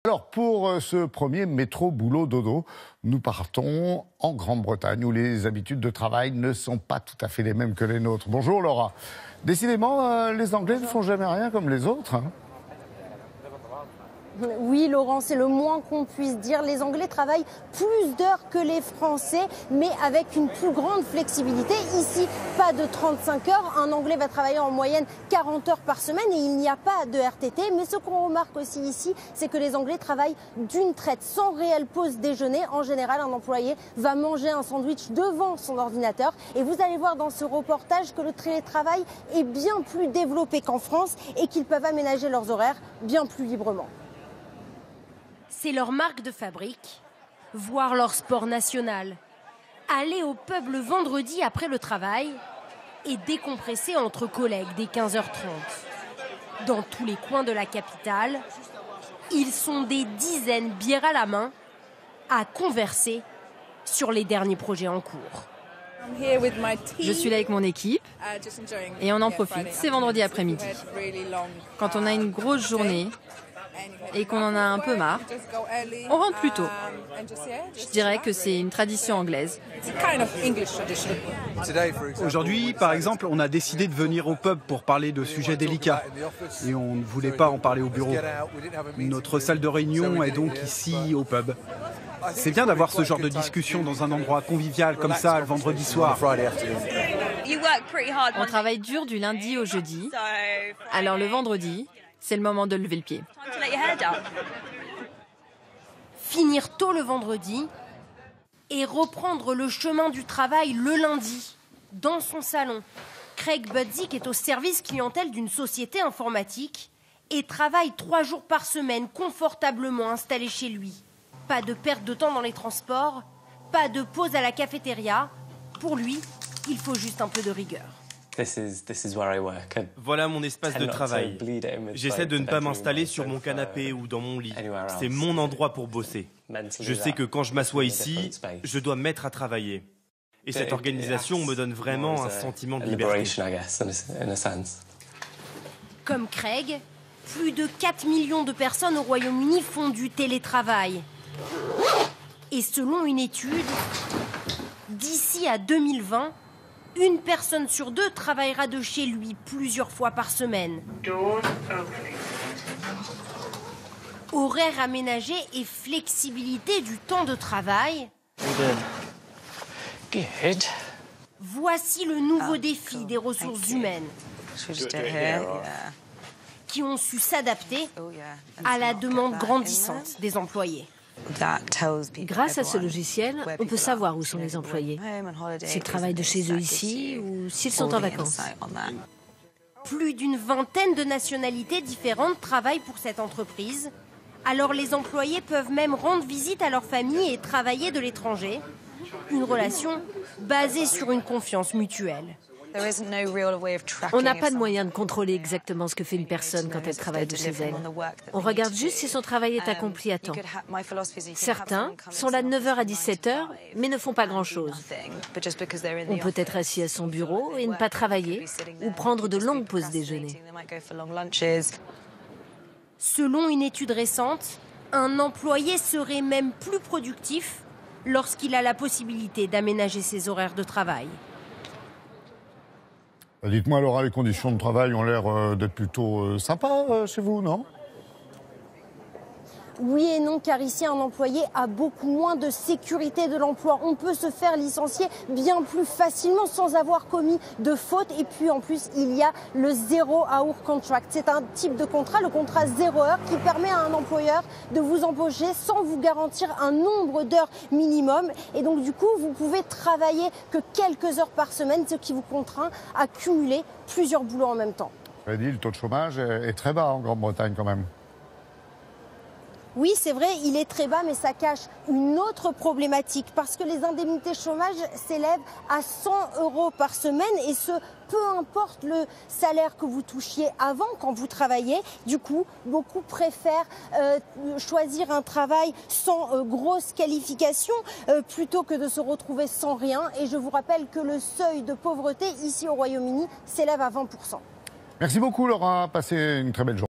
Alors, pour ce premier métro boulot dodo, nous partons en Grande-Bretagne où les habitudes de travail ne sont pas tout à fait les mêmes que les nôtres. Bonjour Laura. Décidément, les Anglais ne font jamais rien comme les autres. Oui, Laurent, c'est le moins qu'on puisse dire. Les Anglais travaillent plus d'heures que les Français, mais avec une plus grande flexibilité. Ici, pas de 35 heures. Un Anglais va travailler en moyenne 40 heures par semaine et il n'y a pas de RTT. Mais ce qu'on remarque aussi ici, c'est que les Anglais travaillent d'une traite, sans réelle pause déjeuner. En général, un employé va manger un sandwich devant son ordinateur. Et vous allez voir dans ce reportage que le télétravail est bien plus développé qu'en France et qu'ils peuvent aménager leurs horaires bien plus librement. C'est leur marque de fabrique, voir leur sport national, aller au pub le vendredi après le travail et décompresser entre collègues dès 15h30. Dans tous les coins de la capitale, ils sont des dizaines, bière à la main, à converser sur les derniers projets en cours. Je suis là avec mon équipe et on en profite, c'est vendredi après-midi. Quand on a une grosse journée et qu'on en a un peu marre, on rentre plus tôt. Je dirais que c'est une tradition anglaise. Aujourd'hui, par exemple, on a décidé de venir au pub pour parler de sujets délicats. Et on ne voulait pas en parler au bureau. Notre salle de réunion est donc ici au pub. C'est bien d'avoir ce genre de discussion dans un endroit convivial comme ça le vendredi soir. On travaille dur du lundi au jeudi. Alors le vendredi, c'est le moment de lever le pied. Finir tôt le vendredi et reprendre le chemin du travail le lundi. Dans son salon, Craig Budzik est au service clientèle d'une société informatique et travaille 3 jours par semaine confortablement installé chez lui. Pas de perte de temps dans les transports, pas de pause à la cafétéria. Pour lui, il faut juste un peu de rigueur. Voilà mon espace de travail. J'essaie de ne pas m'installer sur mon canapé ou dans mon lit. C'est mon endroit pour bosser. Je sais que quand je m'assois ici, je dois me mettre à travailler. Et cette organisation me donne vraiment un sentiment de liberté. Comme Craig, plus de 4 millions de personnes au Royaume-Uni font du télétravail. Et selon une étude, d'ici à 2020, une personne sur 2 travaillera de chez lui plusieurs fois par semaine. Horaire aménagé et flexibilité du temps de travail. Voici le nouveau défi des ressources humaines qui ont su s'adapter à la demande grandissante des employés. Grâce à ce logiciel, on peut savoir où sont les employés, s'ils travaillent de chez eux ici ou s'ils sont en vacances. Plus d'une vingtaine de nationalités différentes travaillent pour cette entreprise. Alors les employés peuvent même rendre visite à leur famille et travailler de l'étranger. Une relation basée sur une confiance mutuelle. On n'a pas de moyen de contrôler exactement ce que fait une personne quand elle travaille de chez elle. On regarde juste si son travail est accompli à temps. Certains sont là de 9h à 17h, mais ne font pas grand-chose. On peut être assis à son bureau et ne pas travailler, ou prendre de longues pauses déjeuner. Selon une étude récente, un employé serait même plus productif lorsqu'il a la possibilité d'aménager ses horaires de travail. Dites-moi Laura, les conditions de travail ont l'air d'être plutôt sympas chez vous, non ? Oui et non, car ici, un employé a beaucoup moins de sécurité de l'emploi. On peut se faire licencier bien plus facilement sans avoir commis de faute. Et puis, en plus, il y a le zero hour contract. C'est un type de contrat, le contrat 0 heure, qui permet à un employeur de vous embaucher sans vous garantir un nombre d'heures minimum. Et donc, du coup, vous pouvez travailler que quelques heures par semaine, ce qui vous contraint à cumuler plusieurs boulots en même temps. Vous avez dit, le taux de chômage est très bas en Grande-Bretagne quand même. Oui, c'est vrai, il est très bas, mais ça cache une autre problématique parce que les indemnités chômage s'élèvent à 100 € par semaine et ce, peu importe le salaire que vous touchiez avant quand vous travailliez. Du coup, beaucoup préfèrent choisir un travail sans grosse qualification plutôt que de se retrouver sans rien. Et je vous rappelle que le seuil de pauvreté ici au Royaume-Uni s'élève à 20%. Merci beaucoup Laura, passez une très belle journée.